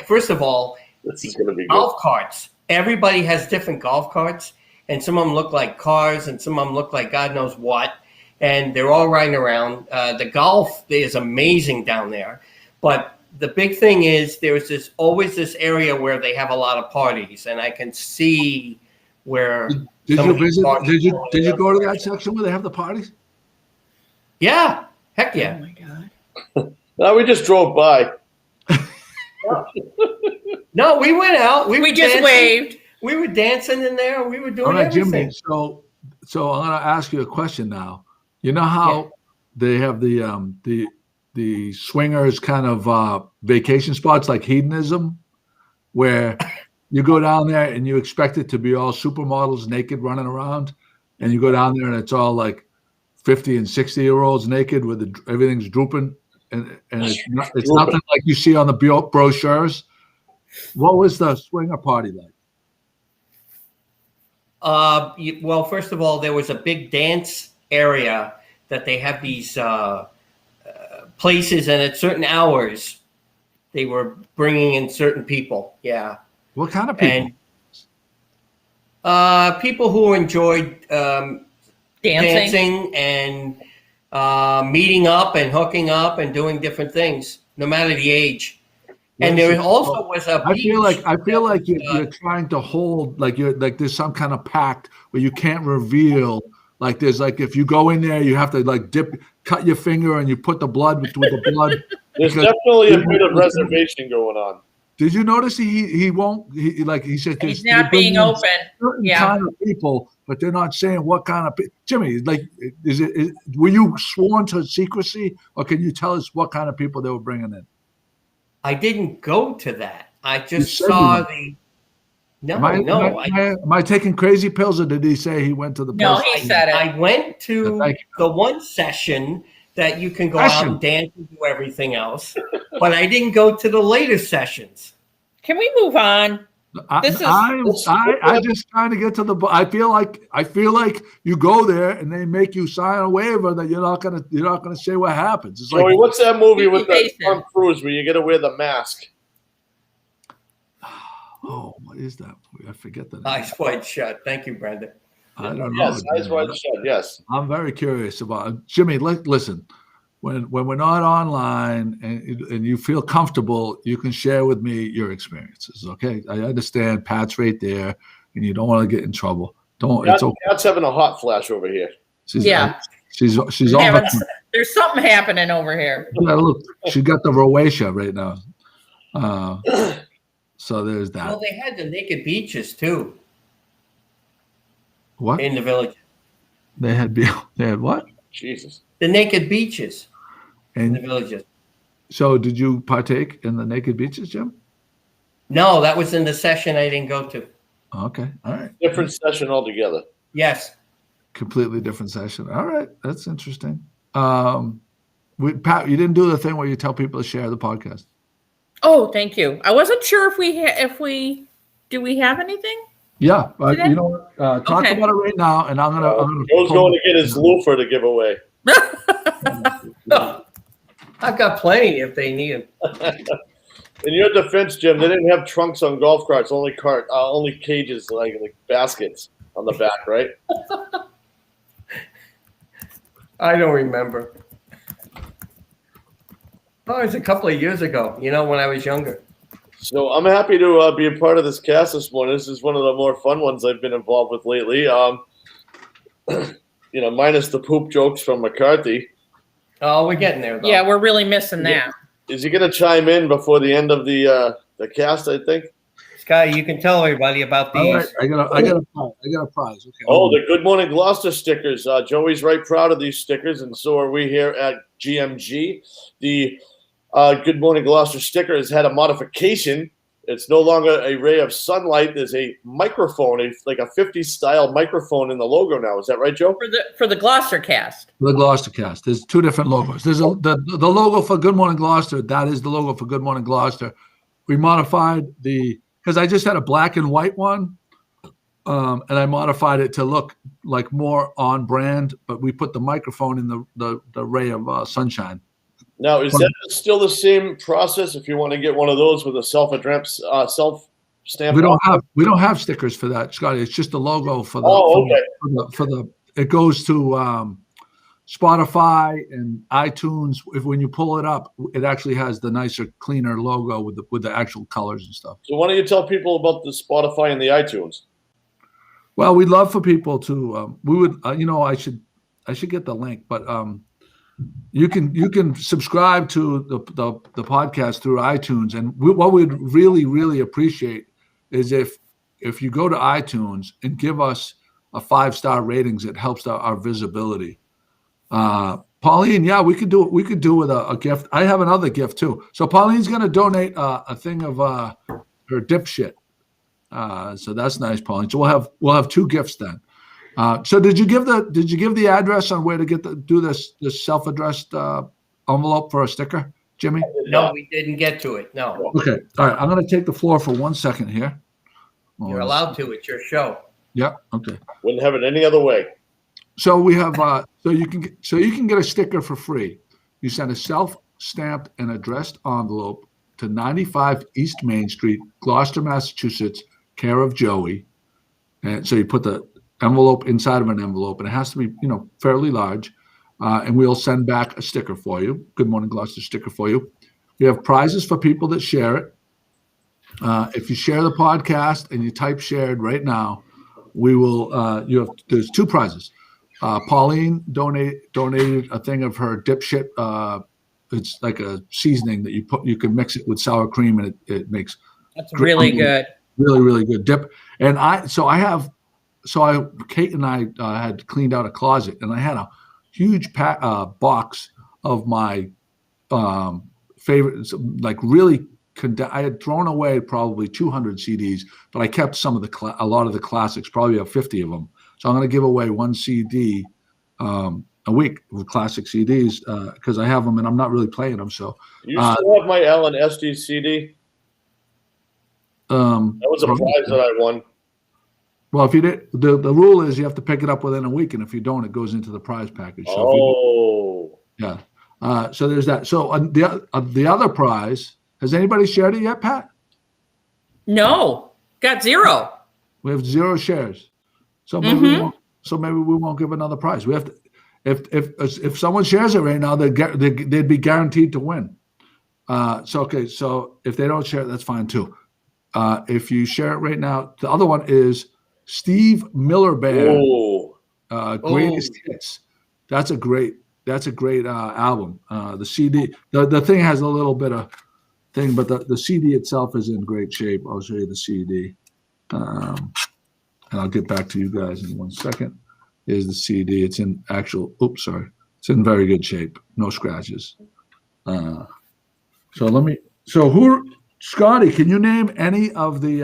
first of all, this is going to be golf carts. Everybody has different golf carts, and some of them look like cars, and some of them look like God knows what. And they're all riding around. The golf is amazing down there, but the big thing is there's always this area where they have a lot of parties, and I can see where. Did you visit? Did you go to that section where they have the parties? Yeah, heck yeah. Oh my God. No, we just drove by. No, we went out. We just waved. We were dancing in there. We were doing everything. Jimmy, so I'm going to ask you a question now. You know how they have the swingers kind of vacation spots like hedonism, where you go down there and you expect it to be all supermodels naked running around, and you go down there and it's all like 50 and 60-year-olds naked with everything's drooping, and it's nothing like you see on the brochures. What was the swinger party like? Well, first of all, there was a big dance area that they have these places, and at certain hours, they were bringing in certain people. Yeah. What kind of people? And people who enjoyed dancing and meeting up and hooking up and doing different things, no matter the age. And there also was a. I feel like you're trying to hold like there's some kind of pact where you can't reveal. Like there's like if you go in there, you have to like cut your finger and you put the blood with the blood. There's definitely a bit of reservation going on. Did you notice he won't? He said he's not being open. Yeah, kind of people, but they're not saying what kind of people. Jimmy, like, were you sworn to secrecy, or can you tell us what kind of people they were bringing in? I didn't go to that. I just saw the. No, Am I taking crazy pills, or did he say he went to the? No, he said it. I went to the one session that you can go out and dance and do everything else, but I didn't go to the later sessions. Can we move on? I just trying to get to the. I feel like you go there and they make you sign a waiver that you're not gonna say what happens. It's Joey, like, what's that movie with the Tom Cruise where you got to wear the mask? Oh, what is that movie? I forget the name. Eyes Wide Shut. Thank you, Brandon. I don't know. Yes, Eyes Wide Shut. Yes. I'm very curious about Jimmy. Listen. When we're not online and you feel comfortable, you can share with me your experiences. Okay, I understand Pat's right there, and you don't want to get in trouble. It's okay. Pat's having a hot flash over here. She's on. There's something happening over here. Yeah, look, she got the rosacea right now. So there's that. Well, they had the naked beaches too. What? In the village? They had what? Jesus. The naked beaches in the villages. So did you partake in the naked beaches, Jim? No, that was in the session I didn't go to. Okay. All right. Different session altogether. Yes. Completely different session. All right. That's interesting. Pat, you didn't do the thing where you tell people to share the podcast. Oh, thank you. I wasn't sure if we do we have anything? Yeah, talk about it right now, and I'm gonna. Joe's going to get his loofah to give away. I've got plenty if they need them. In your defense, Jim, they didn't have trunks on golf carts, only cages like baskets on the back, right? I don't remember. Oh, it was a couple of years ago, when I was younger. So I'm happy to be a part of this cast this morning. This is one of the more fun ones I've been involved with lately. Minus the poop jokes from McCarthy. Oh, we're getting there, though. Yeah, we're really missing that. Is he going to chime in before the end of the cast, I think? Scottie, you can tell everybody about these. Right, I got a prize. Okay. Oh, the Good Morning Gloucester stickers. Joey's right proud of these stickers, and so are we here at GMG. The Good Morning Gloucester sticker has had a modification. It's no longer a ray of sunlight. There's a microphone, like a 50s style microphone in the logo now. Is that right, Joe? For the GloucesterCast. The GloucesterCast. There's two different logos. There's the logo for Good Morning Gloucester. That is the logo for Good Morning Gloucester. We modified because I just had a black and white one, and I modified it to look like more on brand. But we put the microphone in the ray of sunshine. Now, is that still the same process if you want to get one of those with a self-stamp? We don't have stickers for that, Scottie. It's just the logo for the. Oh, okay. It goes to Spotify and iTunes. When you pull it up, it actually has the nicer, cleaner logo with the actual colors and stuff. So why don't you tell people about the Spotify and the iTunes? Well, we'd love for people to. We would. I should get the link, but. You can subscribe to the podcast through iTunes, and what we'd really, really appreciate is if you go to iTunes and give us a 5-star ratings. It helps our visibility. Pauline, yeah, we could do it. We could do with a gift. I have another gift too. So Pauline's going to donate a thing of her dipshit. So that's nice, Pauline. So we'll have two gifts then. So did you give the address on where to do this self-addressed envelope for a sticker, Jimmy? No, we didn't get to it. No. Okay. All right. I'm going to take the floor for 1 second here. You're allowed to. It's your show. Yeah. Okay. Wouldn't have it any other way. So we have so you can get a sticker for free. You send a self-stamped and addressed envelope to 95 East Main Street, Gloucester, Massachusetts, care of Joey. And so you put the envelope inside of an envelope, and it has to be, fairly large. And we'll send back a sticker for you. Good Morning Gloucester sticker for you. We have prizes for people that share it. If you share the podcast and you type shared right now, we will, there's two prizes. Pauline donated a thing of her dipshit. It's like a seasoning that you can mix it with sour cream, and it makes that's really good. Really, really good dip. And Kate and I had cleaned out a closet, and I had a huge box of my favorites, like really. I had thrown away probably 200 CDs, but I kept a lot of the classics, probably 50 of them. So I'm going to give away one CD a week with classic CDs because I have them and I'm not really playing them. So you still have my Alan Estes CD? That was a prize that I won. Well, if you did, the rule is you have to pick it up within a week, and if you don't, it goes into the prize package. So yeah. So there's that. So the other prize, has anybody shared it yet, Pat? No, got 0. We have 0 shares. So maybe we won't give another prize. We have to. If someone shares it right now, they'd be guaranteed to win. So if they don't share it, that's fine too. If you share it right now, the other one is Steve Miller Band, Greatest Hits. That's a great album. The CD, the thing has a little bit of thing, but the CD itself is in great shape. I'll show you the CD, and I'll get back to you guys in 1 second. Here's the CD. It's in it's in very good shape. No scratches. Scottie, can you name any of the?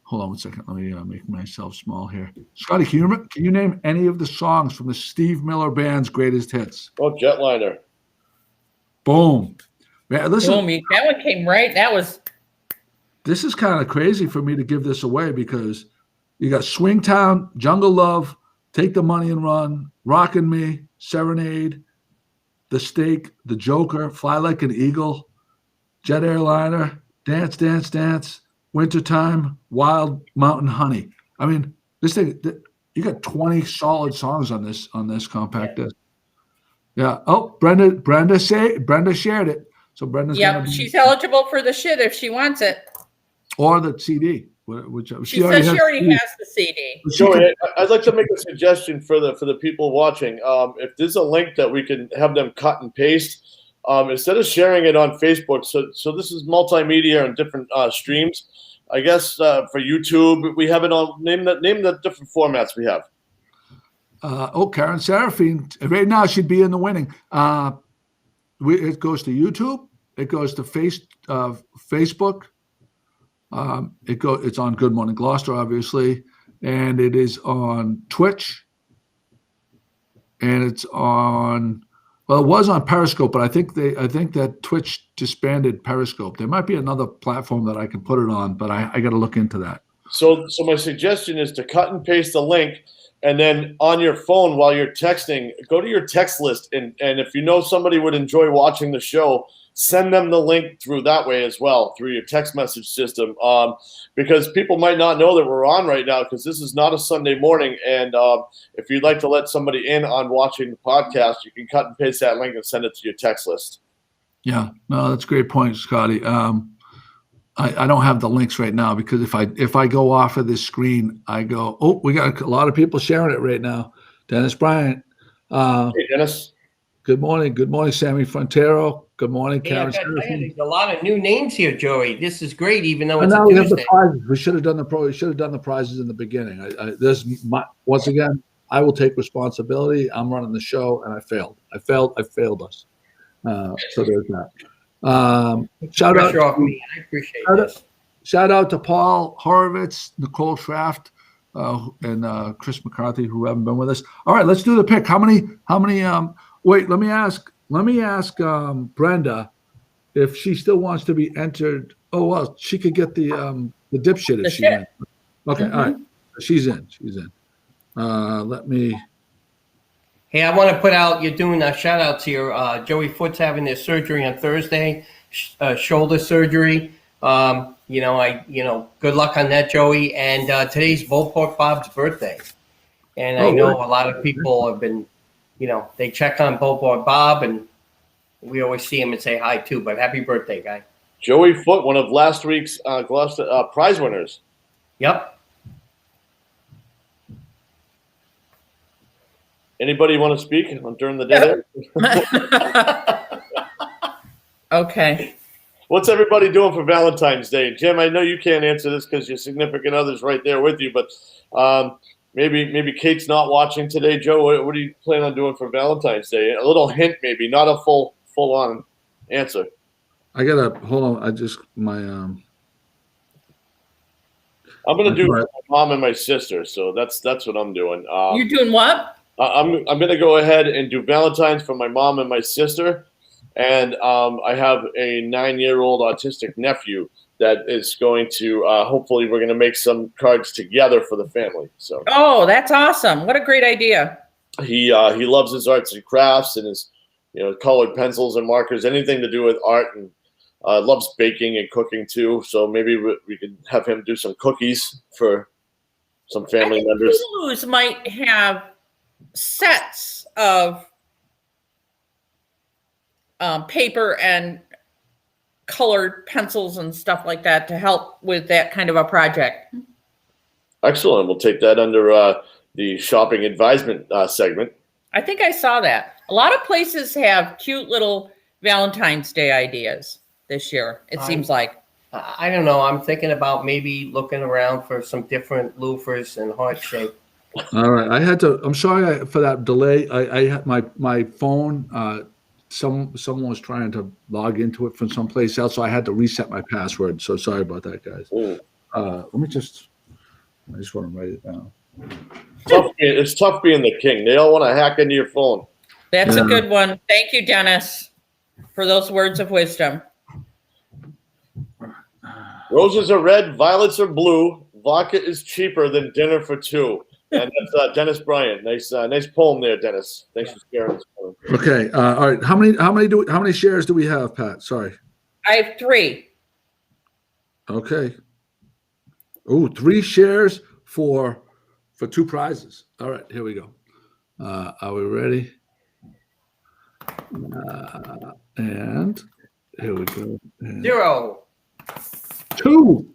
Hold on 1 second. Let me make myself small here. Scottie, can you name any of the songs from the Steve Miller Band's Greatest Hits? Oh, Jetliner. Boom. Man, listen. Boom. That one came right. This is kind of crazy for me to give this away because you got Swingtown, Jungle Love, Take the Money and Run, Rockin' Me, Serenade, The Stake, The Joker, Fly Like an Eagle, Jet Airliner, Dance, Dance, Dance, Wintertime, Wild Mountain Honey. I mean, this thing, you got 20 solid songs on this compact disc. Yeah. Oh, Brenda shared it. So Brenda's she's eligible for the shit if she wants it. Or the CD. She says she already has the CD. Joey, I'd like to make a suggestion for the people watching. If there's a link that we can have them cut and paste, instead of sharing it on Facebook, so this is multimedia and different streams. I guess for YouTube, we have it on. Name the different formats we have. Karen Seraphine. Right now, she'd be in the winning. It goes to YouTube. It goes to Facebook. It's on Good Morning Gloucester, obviously, and it is on Twitch, and it's on. Well, it was on Periscope, but I think that Twitch disbanded Periscope. There might be another platform that I can put it on, but I got to look into that. So my suggestion is to cut and paste the link, and then on your phone while you're texting, go to your text list, and if you know somebody would enjoy watching the show, send them the link through that way as well, through your text message system, because people might not know that we're on right now because this is not a Sunday morning. And if you'd like to let somebody in on watching the podcast, you can cut and paste that link and send it to your text list. Yeah, no, that's a great point, Scottie. I don't have the links right now because if I go off of this screen, I go, oh, we got a lot of people sharing it right now. Dennis Bryant. Hey, Dennis. Good morning. Good morning, Sammy Frontero. Good morning, Karen. There's a lot of new names here, Joey. This is great, even though it's now a we Tuesday. have the prizes. We should have done the prizes in the beginning. Once again, I will take responsibility. I'm running the show, and I failed. I failed us. So there's that. Shout out off me. I appreciate this. Shout out to Paul Horowitz, Nicole Schraft, and Chris McCarthy, who haven't been with us. All right, let's do the pick. How many? Wait, let me ask Brenda if she still wants to be entered. Oh well, she could get the dipshit if she wants. Okay, all right. She's in. Let me. Hey, I want to put out. You're doing shout outs here. Joey Foot's having their surgery on Thursday, shoulder surgery. Good luck on that, Joey. And today's Beauport Bob's birthday, and I know a lot of people have been. They check on Beauport Bob, and we always see him and say hi, too. But happy birthday, guy. Joey Foot, one of last week's Gloucester prize winners. Yep. Anybody want to speak during the day? Okay. What's everybody doing for Valentine's Day? Jim, I know you can't answer this because your significant other's right there with you, but maybe Kate's not watching today. Joe, what do you plan on doing for Valentine's Day? A little hint, maybe, not a full-on answer. I gotta hold on. I'm gonna do it for my mom and my sister, so that's what I'm doing. You're doing what? I'm gonna go ahead and do Valentine's for my mom and my sister, and I have a 9-year-old autistic nephew that is going to hopefully we're going to make some cards together for the family. So that's awesome! What a great idea. He loves his arts and crafts and his colored pencils and markers, anything to do with art, and loves baking and cooking too. So maybe we could have him do some cookies for some family members. Blues might have sets of paper and colored pencils and stuff like that to help with that kind of a project. Excellent. We'll take that under the shopping advisement segment. I think I saw that. A lot of places have cute little Valentine's Day ideas this year, it seems like. I don't know. I'm thinking about maybe looking around for some different loofahs and heart shape. All right. I'm sorry for that delay. I had my phone, someone was trying to log into it from someplace else, so I had to reset my password. So sorry about that, guys. I just want to write it down. It's tough being the king. They all want to hack into your phone. That's a good one. Thank you, Dennis, for those words of wisdom. Roses are red, violets are blue. Vodka is cheaper than dinner for two. And that's Dennis Bryant. Nice poem there, Dennis. Thanks for sharing this poem. Okay. All right. How many shares do we have, Pat? Sorry. I have 3. Okay. Oh, 3 shares for 2 prizes. All right. Here we go. Are we ready? And here we go. And 0. 2.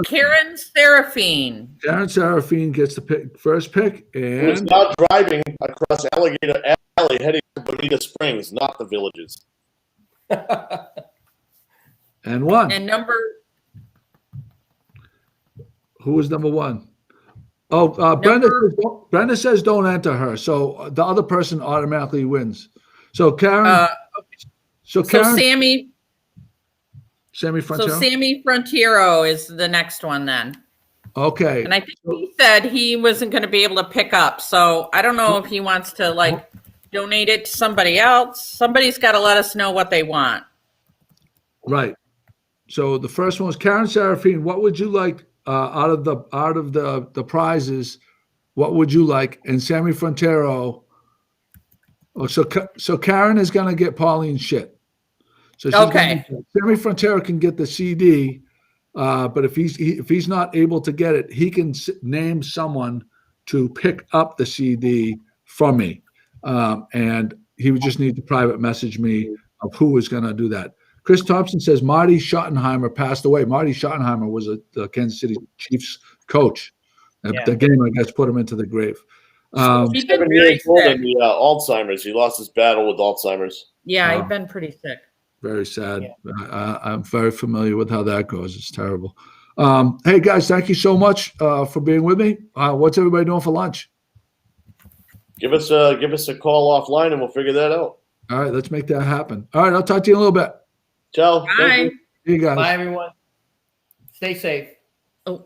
Karen Seraphine. Karen Seraphine gets the first pick, and Who's now driving across Alligator Alley heading to Bonita Springs, not the Villages. and 1. And number. Who was number 1? Oh, Brenda says don't enter her, so the other person automatically wins. So Karen. Sammy Frontiero? So Sammy Frontiero is the next one then. Okay. And I think he said he wasn't going to be able to pick up. So I don't know if he wants to donate it to somebody else. Somebody's got to let us know what they want. Right. So the first one was Karen Seraphine. What would you like out of the prizes? What would you like? And Sammy Frontiero. Oh, so Karen is going to get Pauline's shit. So Sammy Frontiero can get the CD, but if he's not able to get it, he can name someone to pick up the CD from me, and he would just need to private message me of who is going to do that. Chris Thompson says Marty Schottenheimer passed away. Marty Schottenheimer was the Kansas City Chiefs coach. The game, I guess, put him into the grave. He's been very sick. Alzheimer's. He lost his battle with Alzheimer's. Yeah, he's been pretty sick. Very sad. Yeah. I'm very familiar with how that goes. It's terrible. Hey, guys, thank you so much for being with me. What's everybody doing for lunch? Give us a call offline, and we'll figure that out. All right, let's make that happen. All right, I'll talk to you in a little bit. Ciao. Bye. See you guys. Bye, everyone. Stay safe. Oh.